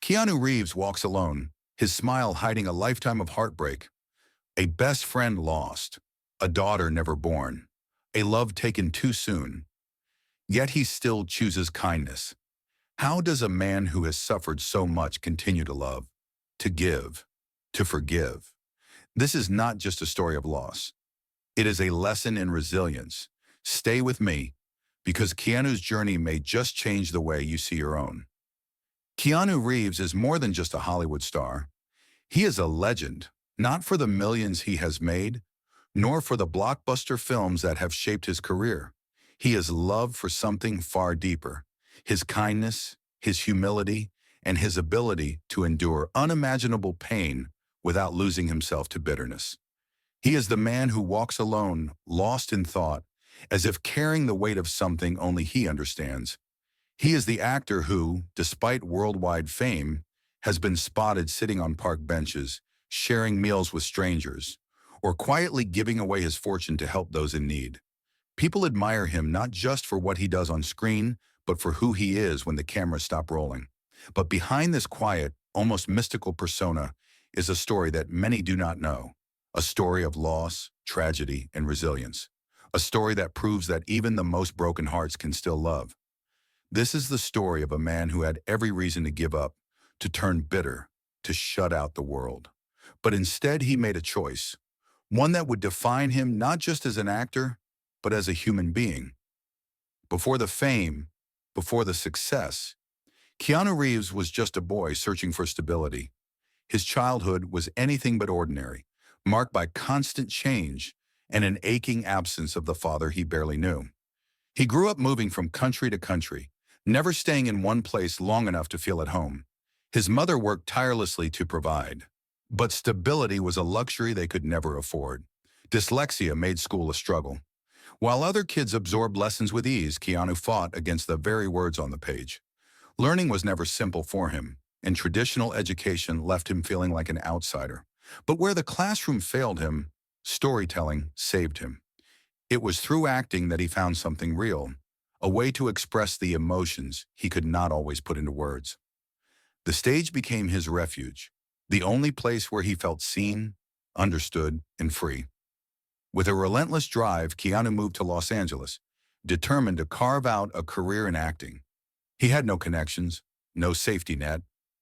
Keanu Reeves walks alone, his smile hiding a lifetime of heartbreak, a best friend lost, a daughter never born, a love taken too soon. Yet he still chooses kindness. How does a man who has suffered so much continue to love, to give, to forgive? This is not just a story of loss. It is a lesson in resilience. Stay with me, because Keanu's journey may just change the way you see your own. Keanu Reeves is more than just a Hollywood star. He is a legend, not for the millions he has made, nor for the blockbuster films that have shaped his career. He is loved for something far deeper: his kindness, his humility, and his ability to endure unimaginable pain without losing himself to bitterness. He is the man who walks alone, lost in thought, as if carrying the weight of something only he understands. He is the actor who, despite worldwide fame, has been spotted sitting on park benches, sharing meals with strangers, or quietly giving away his fortune to help those in need. People admire him not just for what he does on screen, but for who he is when the cameras stop rolling. But behind this quiet, almost mystical persona is a story that many do not know. A story of loss, tragedy, and resilience. A story that proves that even the most broken hearts can still love. This is the story of a man who had every reason to give up, to turn bitter, to shut out the world. But instead he made a choice, one that would define him not just as an actor, but as a human being. Before the fame, before the success, Keanu Reeves was just a boy searching for stability. His childhood was anything but ordinary, marked by constant change and an aching absence of the father he barely knew. He grew up moving from country to country, never staying in one place long enough to feel at home. His mother worked tirelessly to provide, but stability was a luxury they could never afford. Dyslexia made school a struggle. While other kids absorbed lessons with ease, Keanu fought against the very words on the page. Learning was never simple for him, and traditional education left him feeling like an outsider. But where the classroom failed him, storytelling saved him. It was through acting that he found something real, a way to express the emotions he could not always put into words. The stage became his refuge, the only place where he felt seen, understood, and free. With a relentless drive, Keanu moved to Los Angeles, determined to carve out a career in acting. He had no connections, no safety net,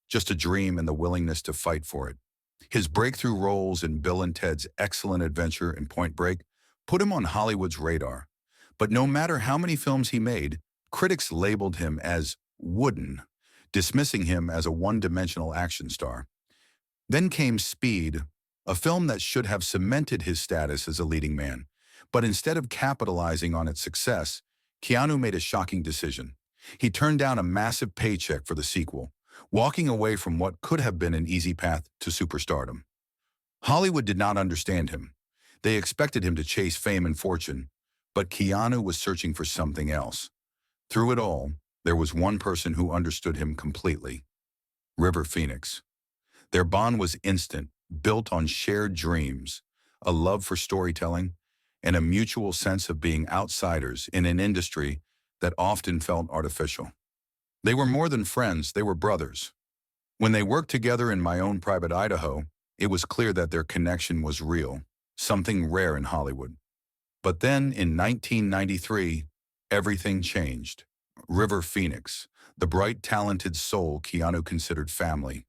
just a dream and the willingness to fight for it. His breakthrough roles in Bill and Ted's Excellent Adventure and Point Break put him on Hollywood's radar. But no matter how many films he made, critics labeled him as wooden, dismissing him as a one-dimensional action star. Then came Speed, a film that should have cemented his status as a leading man. But instead of capitalizing on its success, Keanu made a shocking decision. He turned down a massive paycheck for the sequel, walking away from what could have been an easy path to superstardom. Hollywood did not understand him. They expected him to chase fame and fortune, but Keanu was searching for something else. Through it all, there was one person who understood him completely: River Phoenix. Their bond was instant, built on shared dreams, a love for storytelling, and a mutual sense of being outsiders in an industry that often felt artificial. They were more than friends, they were brothers. When they worked together in My Own Private Idaho, it was clear that their connection was real, something rare in Hollywood. But then, in 1993, everything changed. River Phoenix, the bright, talented soul Keanu considered family,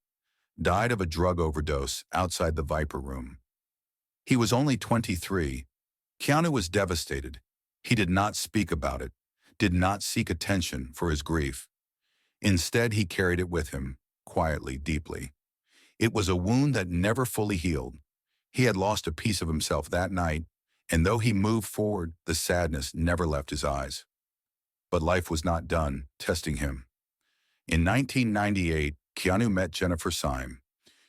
died of a drug overdose outside the Viper Room. He was only 23. Keanu was devastated. He did not speak about it, did not seek attention for his grief. Instead, he carried it with him, quietly, deeply. It was a wound that never fully healed. He had lost a piece of himself that night, and though he moved forward, the sadness never left his eyes. But life was not done testing him. In 1998, Keanu met Jennifer Syme.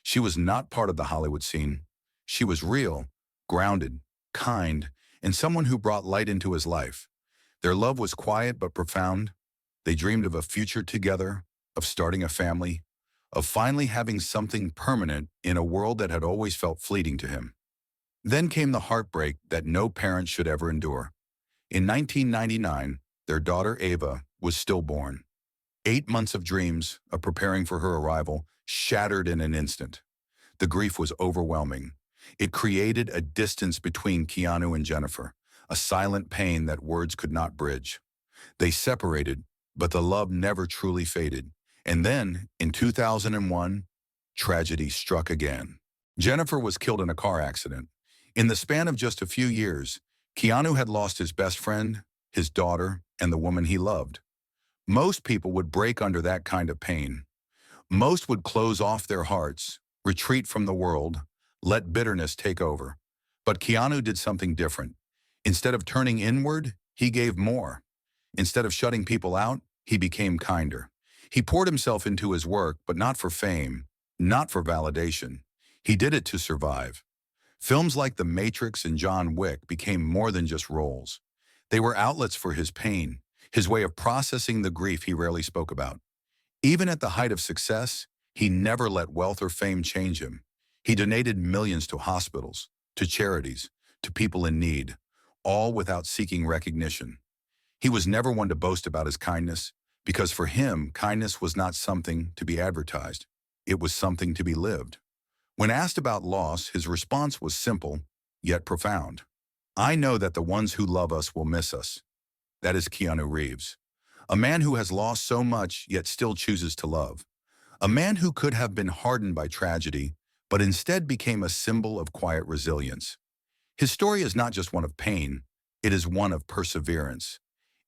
She was not part of the Hollywood scene. She was real, grounded, kind, and someone who brought light into his life. Their love was quiet but profound. They dreamed of a future together, of starting a family, of finally having something permanent in a world that had always felt fleeting to him. Then came the heartbreak that no parent should ever endure. In 1999, their daughter Ava was stillborn. 8 months of dreams of preparing for her arrival shattered in an instant. The grief was overwhelming. It created a distance between Keanu and Jennifer, a silent pain that words could not bridge. They separated, but the love never truly faded. And then, in 2001, tragedy struck again. Jennifer was killed in a car accident. In the span of just a few years, Keanu had lost his best friend, his daughter, and the woman he loved. Most people would break under that kind of pain. Most would close off their hearts, retreat from the world, let bitterness take over. But Keanu did something different. Instead of turning inward, he gave more. Instead of shutting people out, he became kinder. He poured himself into his work, but not for fame, not for validation. He did it to survive. Films like The Matrix and John Wick became more than just roles. They were outlets for his pain, his way of processing the grief he rarely spoke about. Even at the height of success, he never let wealth or fame change him. He donated millions to hospitals, to charities, to people in need, all without seeking recognition. He was never one to boast about his kindness, because for him, kindness was not something to be advertised. It was something to be lived. When asked about loss, his response was simple, yet profound. I know that the ones who love us will miss us. That is Keanu Reeves. A man who has lost so much, yet still chooses to love. A man who could have been hardened by tragedy, but instead became a symbol of quiet resilience. His story is not just one of pain, it is one of perseverance.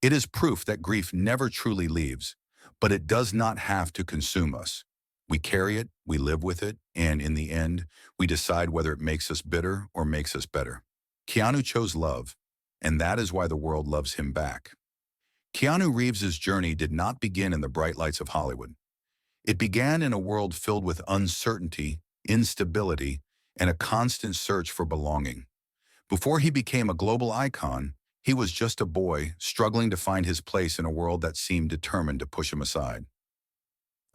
It is proof that grief never truly leaves, but it does not have to consume us. We carry it, we live with it, and in the end, we decide whether it makes us bitter or makes us better. Keanu chose love, and that is why the world loves him back. Keanu Reeves's journey did not begin in the bright lights of Hollywood. It began in a world filled with uncertainty, instability, and a constant search for belonging. Before he became a global icon, he was just a boy struggling to find his place in a world that seemed determined to push him aside.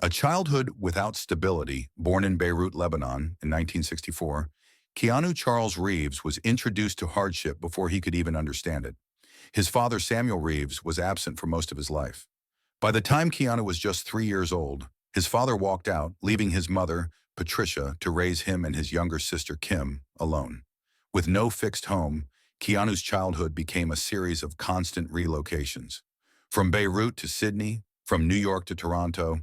A childhood without stability, born in Beirut, Lebanon in 1964, Keanu Charles Reeves was introduced to hardship before he could even understand it. His father, Samuel Reeves, was absent for most of his life. By the time Keanu was just 3 years old, his father walked out, leaving his mother, Patricia, to raise him and his younger sister, Kim, alone. With no fixed home, Keanu's childhood became a series of constant relocations. From Beirut to Sydney, from New York to Toronto,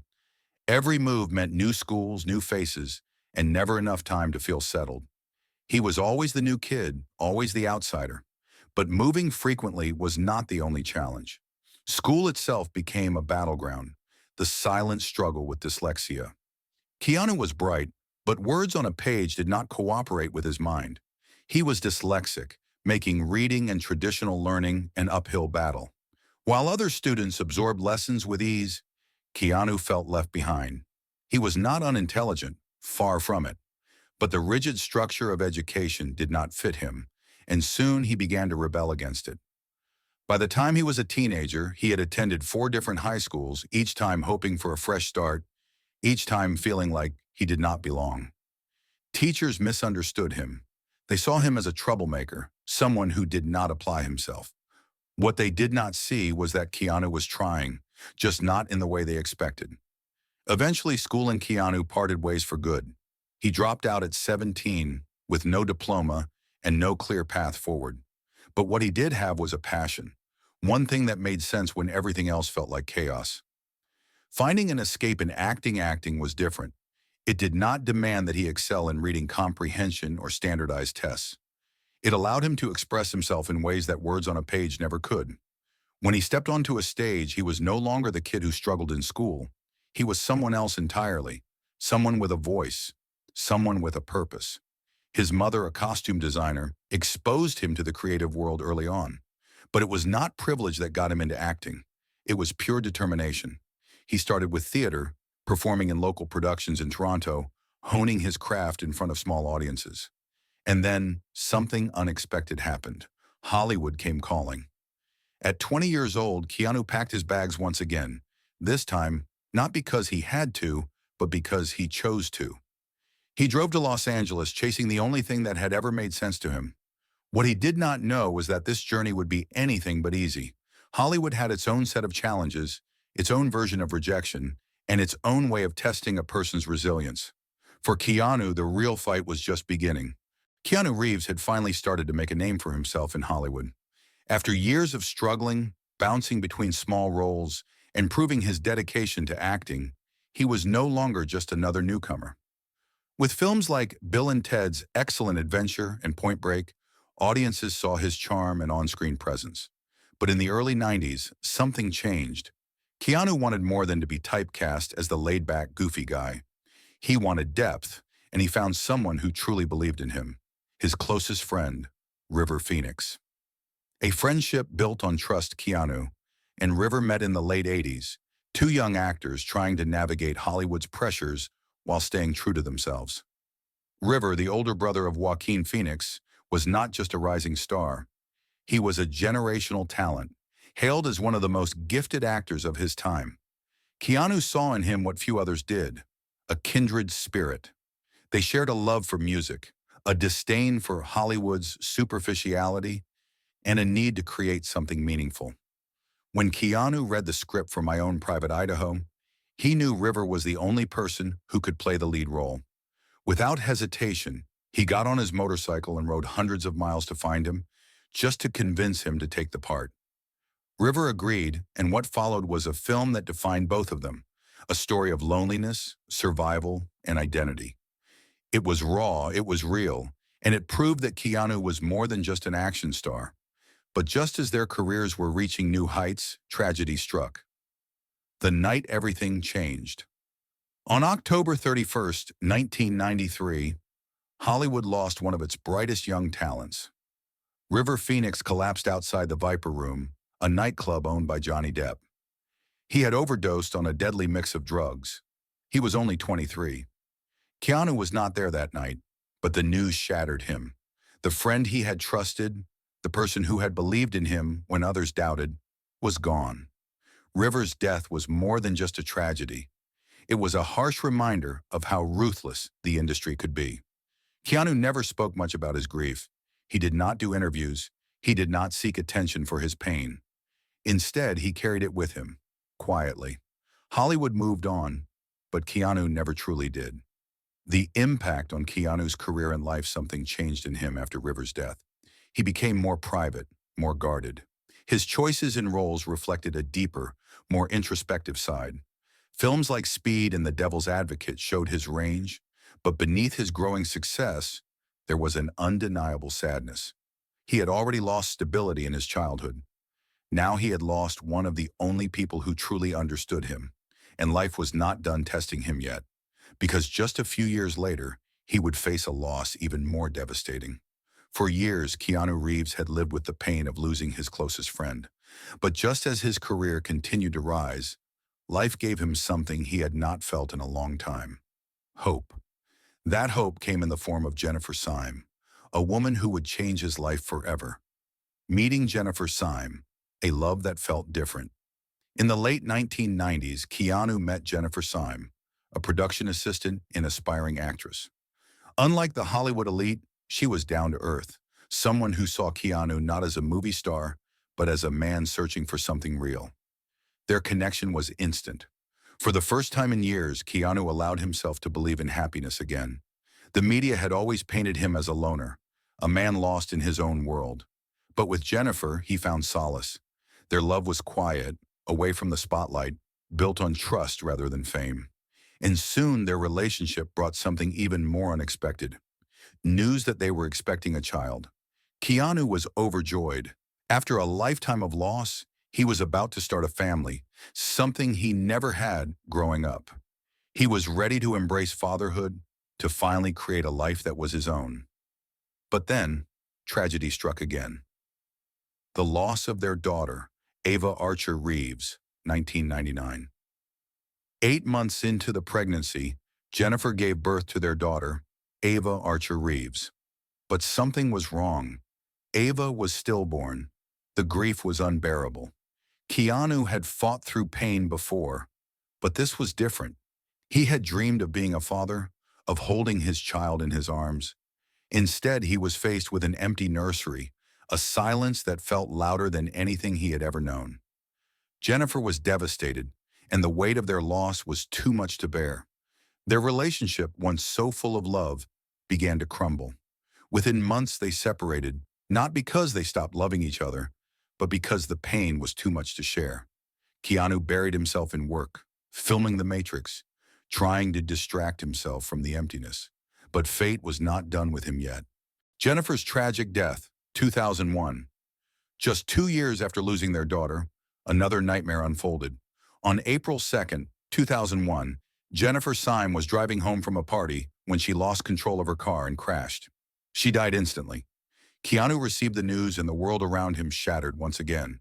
every move meant new schools, new faces, and never enough time to feel settled. He was always the new kid, always the outsider. But moving frequently was not the only challenge. School itself became a battleground, the silent struggle with dyslexia. Keanu was bright, but words on a page did not cooperate with his mind. He was dyslexic, making reading and traditional learning an uphill battle. While other students absorbed lessons with ease, Keanu felt left behind. He was not unintelligent, far from it. But the rigid structure of education did not fit him, and soon he began to rebel against it. By the time he was a teenager, he had attended 4 different high schools, each time hoping for a fresh start, each time feeling like he did not belong. Teachers misunderstood him. They saw him as a troublemaker, someone who did not apply himself. What they did not see was that Keanu was trying, just not in the way they expected. Eventually, school and Keanu parted ways for good. He dropped out at 17 with no diploma and no clear path forward. But what he did have was a passion, one thing that made sense when everything else felt like chaos. Finding an escape in acting was different. It did not demand that he excel in reading comprehension or standardized tests. It allowed him to express himself in ways that words on a page never could. When he stepped onto a stage, he was no longer the kid who struggled in school. He was someone else entirely, someone with a voice, someone with a purpose. His mother, a costume designer, exposed him to the creative world early on. But it was not privilege that got him into acting. It was pure determination. He started with theater, performing in local productions in Toronto, honing his craft in front of small audiences. And then something unexpected happened. Hollywood came calling. At 20 years old, Keanu packed his bags once again, this time not because he had to, but because he chose to. He drove to Los Angeles, chasing the only thing that had ever made sense to him. What he did not know was that this journey would be anything but easy. Hollywood had its own set of challenges, its own version of rejection, and its own way of testing a person's resilience. For Keanu, the real fight was just beginning. Keanu Reeves had finally started to make a name for himself in Hollywood. After years of struggling, bouncing between small roles, and proving his dedication to acting, he was no longer just another newcomer. With films like Bill and Ted's Excellent Adventure and Point Break, audiences saw his charm and on-screen presence. But in the early 90s, something changed. Keanu wanted more than to be typecast as the laid-back, goofy guy. He wanted depth, and he found someone who truly believed in him, his closest friend, River Phoenix. A friendship built on trust. Keanu and River met in the late 80s, two young actors trying to navigate Hollywood's pressures while staying true to themselves. River, the older brother of Joaquin Phoenix, was not just a rising star. He was a generational talent, hailed as one of the most gifted actors of his time. Keanu saw in him what few others did, a kindred spirit. They shared a love for music, a disdain for Hollywood's superficiality, and a need to create something meaningful. When Keanu read the script for My Own Private Idaho, he knew River was the only person who could play the lead role. Without hesitation, he got on his motorcycle and rode hundreds of miles to find him, just to convince him to take the part. River agreed, and what followed was a film that defined both of them, a story of loneliness, survival, and identity. It was raw, it was real, and it proved that Keanu was more than just an action star. But just as their careers were reaching new heights, tragedy struck. The night everything changed. On October 31st, 1993, Hollywood lost one of its brightest young talents. River Phoenix collapsed outside the Viper Room, a nightclub owned by Johnny Depp. He had overdosed on a deadly mix of drugs. He was only 23. Keanu was not there that night, but the news shattered him. The friend he had trusted, the person who had believed in him when others doubted, was gone. River's death was more than just a tragedy. It was a harsh reminder of how ruthless the industry could be. Keanu never spoke much about his grief. He did not do interviews. He did not seek attention for his pain. Instead, he carried it with him, quietly. Hollywood moved on, but Keanu never truly did. The impact on Keanu's career and life. Something changed in him after River's death. He became more private, more guarded. His choices and roles reflected a deeper, more introspective side. Films like Speed and The Devil's Advocate showed his range, but beneath his growing success, there was an undeniable sadness. He had already lost stability in his childhood. Now he had lost one of the only people who truly understood him, and life was not done testing him yet, because just a few years later, he would face a loss even more devastating. For years, Keanu Reeves had lived with the pain of losing his closest friend. But just as his career continued to rise, life gave him something he had not felt in a long time: hope. That hope came in the form of Jennifer Syme, a woman who would change his life forever. Meeting Jennifer Syme, a love that felt different. In the late 1990s, Keanu met Jennifer Syme, a production assistant and aspiring actress. Unlike the Hollywood elite, she was down to earth, someone who saw Keanu not as a movie star, but as a man searching for something real. Their connection was instant. For the first time in years, Keanu allowed himself to believe in happiness again. The media had always painted him as a loner, a man lost in his own world. But with Jennifer, he found solace. Their love was quiet, away from the spotlight, built on trust rather than fame. And soon their relationship brought something even more unexpected: news that they were expecting a child. Keanu was overjoyed. After a lifetime of loss, he was about to start a family, something he never had growing up. He was ready to embrace fatherhood, to finally create a life that was his own. But then, tragedy struck again. The loss of their daughter, Ava Archer Reeves, 1999. 8 months into the pregnancy, Jennifer gave birth to their daughter, Ava Archer Reeves. But something was wrong. Ava was stillborn. The grief was unbearable. Keanu had fought through pain before, but this was different. He had dreamed of being a father, of holding his child in his arms. Instead, he was faced with an empty nursery, a silence that felt louder than anything he had ever known. Jennifer was devastated. and the weight of their loss was too much to bear. Their relationship, once so full of love, began to crumble. Within months, they separated, not because they stopped loving each other, but because the pain was too much to share. Keanu buried himself in work, filming The Matrix, trying to distract himself from the emptiness. But fate was not done with him yet. Jennifer's tragic death, 2001. Just 2 years after losing their daughter, another nightmare unfolded. On April 2nd, 2001, Jennifer Syme was driving home from a party when she lost control of her car and crashed. She died instantly. Keanu received the news and the world around him shattered once again.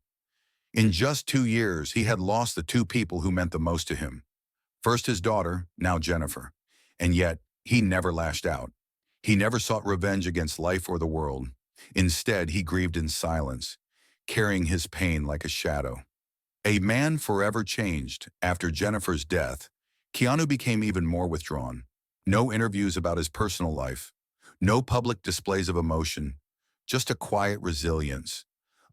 In just 2 years, he had lost the two people who meant the most to him. First his daughter, now Jennifer. And yet, he never lashed out. He never sought revenge against life or the world. Instead, he grieved in silence, carrying his pain like a shadow. A man forever changed. After Jennifer's death, Keanu became even more withdrawn. No interviews about his personal life, no public displays of emotion, just a quiet resilience.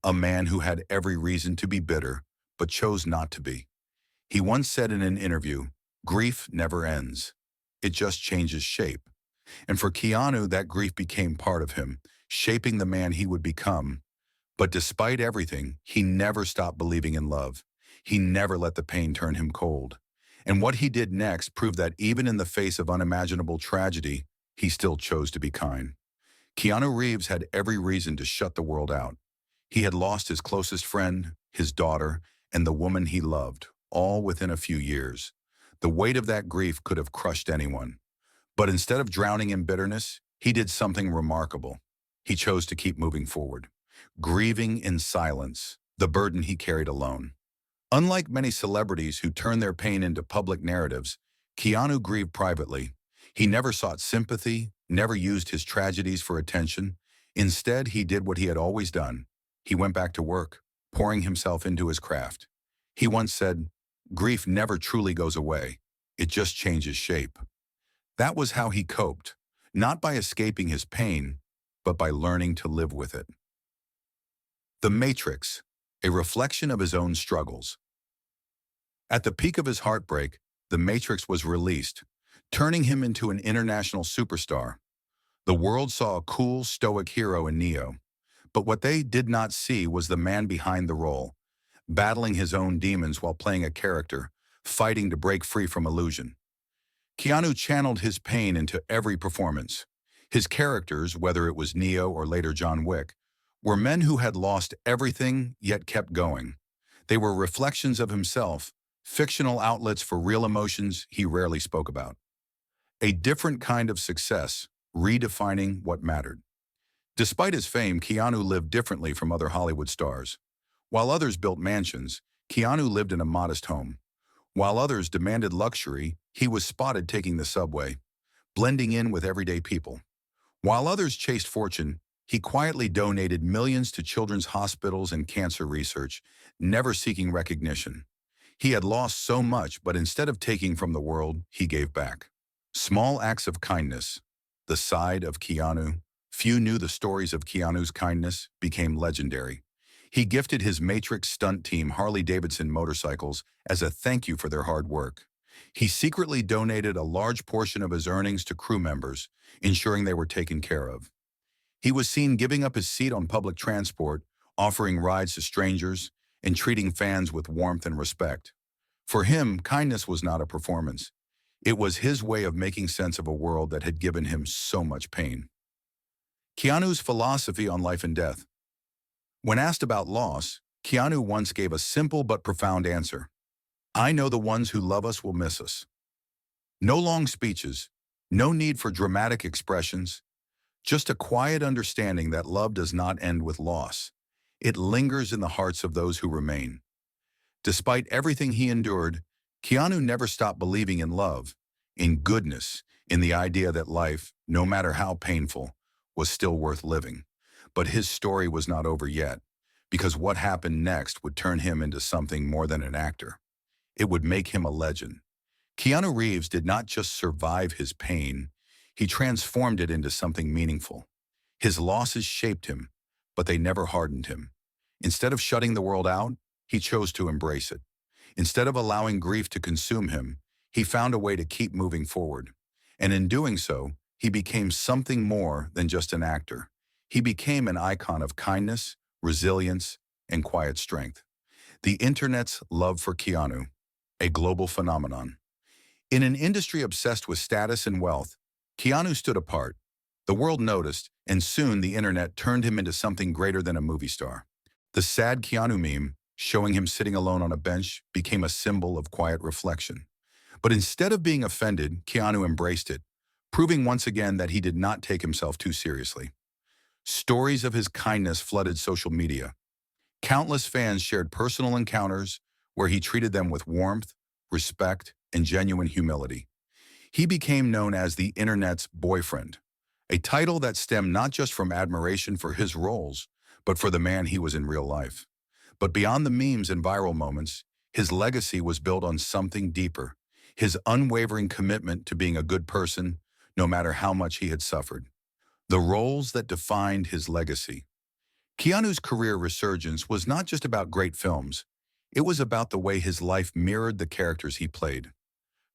A man who had every reason to be bitter, but chose not to be. He once said in an interview, "Grief never ends. It just changes shape." And for Keanu, that grief became part of him, shaping the man he would become. But despite everything, he never stopped believing in love. He never let the pain turn him cold. And what he did next proved that even in the face of unimaginable tragedy, he still chose to be kind. Keanu Reeves had every reason to shut the world out. He had lost his closest friend, his daughter, and the woman he loved, all within a few years. The weight of that grief could have crushed anyone. But instead of drowning in bitterness, he did something remarkable. He chose to keep moving forward, grieving in silence, the burden he carried alone. Unlike many celebrities who turn their pain into public narratives, Keanu grieved privately. He never sought sympathy, never used his tragedies for attention. Instead, he did what he had always done. He went back to work, pouring himself into his craft. He once said, "Grief never truly goes away. It just changes shape." That was how he coped, not by escaping his pain, but by learning to live with it. The Matrix, a reflection of his own struggles. At the peak of his heartbreak, The Matrix was released, turning him into an international superstar. The world saw a cool, stoic hero in Neo, but what they did not see was the man behind the role, battling his own demons while playing a character, fighting to break free from illusion. Keanu channeled his pain into every performance. His characters, whether it was Neo or later John Wick, were men who had lost everything yet kept going. They were reflections of himself, fictional outlets for real emotions he rarely spoke about. A different kind of success, redefining what mattered. Despite his fame, Keanu lived differently from other Hollywood stars. While others built mansions, Keanu lived in a modest home. While others demanded luxury, he was spotted taking the subway, blending in with everyday people. While others chased fortune, he quietly donated millions to children's hospitals and cancer research, never seeking recognition. He had lost so much, but instead of taking from the world, he gave back. Small acts of kindness, the side of Keanu. Few knew the stories of Keanu's kindness became legendary. He gifted his Matrix stunt team Harley-Davidson motorcycles as a thank you for their hard work. He secretly donated a large portion of his earnings to crew members, ensuring they were taken care of. He was seen giving up his seat on public transport, offering rides to strangers, and treating fans with warmth and respect. For him, kindness was not a performance. It was his way of making sense of a world that had given him so much pain. Keanu's philosophy on life and death. When asked about loss, Keanu once gave a simple but profound answer. "I know the ones who love us will miss us." No long speeches, no need for dramatic expressions, just a quiet understanding that love does not end with loss. It lingers in the hearts of those who remain. Despite everything he endured, Keanu never stopped believing in love, in goodness, in the idea that life, no matter how painful, was still worth living. But his story was not over yet, because what happened next would turn him into something more than an actor. It would make him a legend. Keanu Reeves did not just survive his pain, he transformed it into something meaningful. His losses shaped him, but they never hardened him. Instead of shutting the world out, he chose to embrace it. Instead of allowing grief to consume him, he found a way to keep moving forward. And in doing so, he became something more than just an actor. He became an icon of kindness, resilience, and quiet strength. The internet's love for Keanu, a global phenomenon. In an industry obsessed with status and wealth, Keanu stood apart. The world noticed, and soon the internet turned him into something greater than a movie star. The sad Keanu meme, showing him sitting alone on a bench, became a symbol of quiet reflection. But instead of being offended, Keanu embraced it, proving once again that he did not take himself too seriously. Stories of his kindness flooded social media. Countless fans shared personal encounters where he treated them with warmth, respect, and genuine humility. He became known as the internet's boyfriend, a title that stemmed not just from admiration for his roles, but for the man he was in real life. But beyond the memes and viral moments, his legacy was built on something deeper, his unwavering commitment to being a good person, no matter how much he had suffered. The roles that defined his legacy. Keanu's career resurgence was not just about great films. It was about the way his life mirrored the characters he played.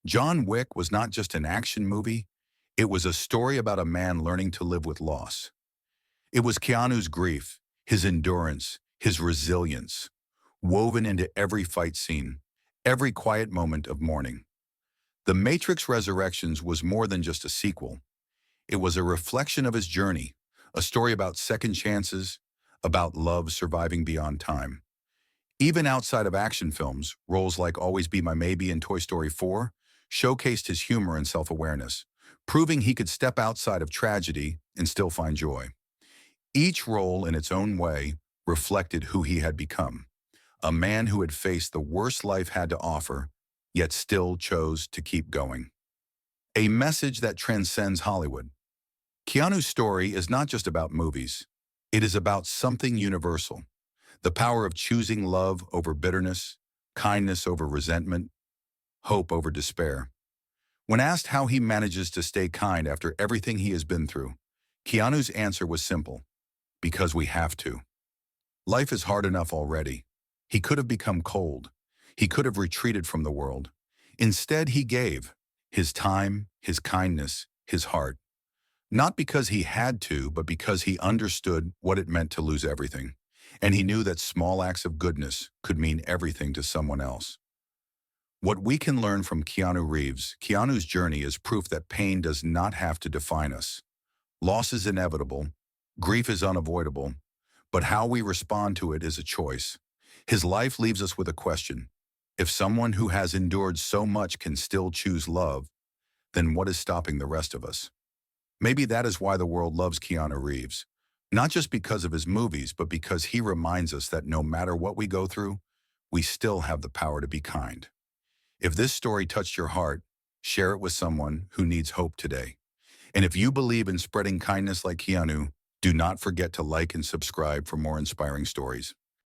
John Wick was not just an action movie. It was a story about a man learning to live with loss. It was Keanu's grief, his endurance, his resilience, woven into every fight scene, every quiet moment of mourning. The Matrix Resurrections was more than just a sequel. It was a reflection of his journey, a story about second chances, about love surviving beyond time. Even outside of action films, roles like Always Be My Maybe and Toy Story 4 showcased his humor and self-awareness, proving he could step outside of tragedy and still find joy. Each role, in its own way, reflected who he had become, a man who had faced the worst life had to offer, yet still chose to keep going. A message that transcends Hollywood. Keanu's story is not just about movies. It is about something universal, the power of choosing love over bitterness, kindness over resentment, hope over despair. When asked how he manages to stay kind after everything he has been through, Keanu's answer was simple: because we have to. Life is hard enough already. He could have become cold. He could have retreated from the world. Instead, he gave his time, his kindness, his heart. Not because he had to, but because he understood what it meant to lose everything. And he knew that small acts of goodness could mean everything to someone else. What we can learn from Keanu Reeves, Keanu's journey is proof that pain does not have to define us. Loss is inevitable, grief is unavoidable, but how we respond to it is a choice. His life leaves us with a question. If someone who has endured so much can still choose love, then what is stopping the rest of us? Maybe that is why the world loves Keanu Reeves. Not just because of his movies, but because he reminds us that no matter what we go through, we still have the power to be kind. If this story touched your heart, share it with someone who needs hope today. And if you believe in spreading kindness like Keanu, do not forget to like and subscribe for more inspiring stories.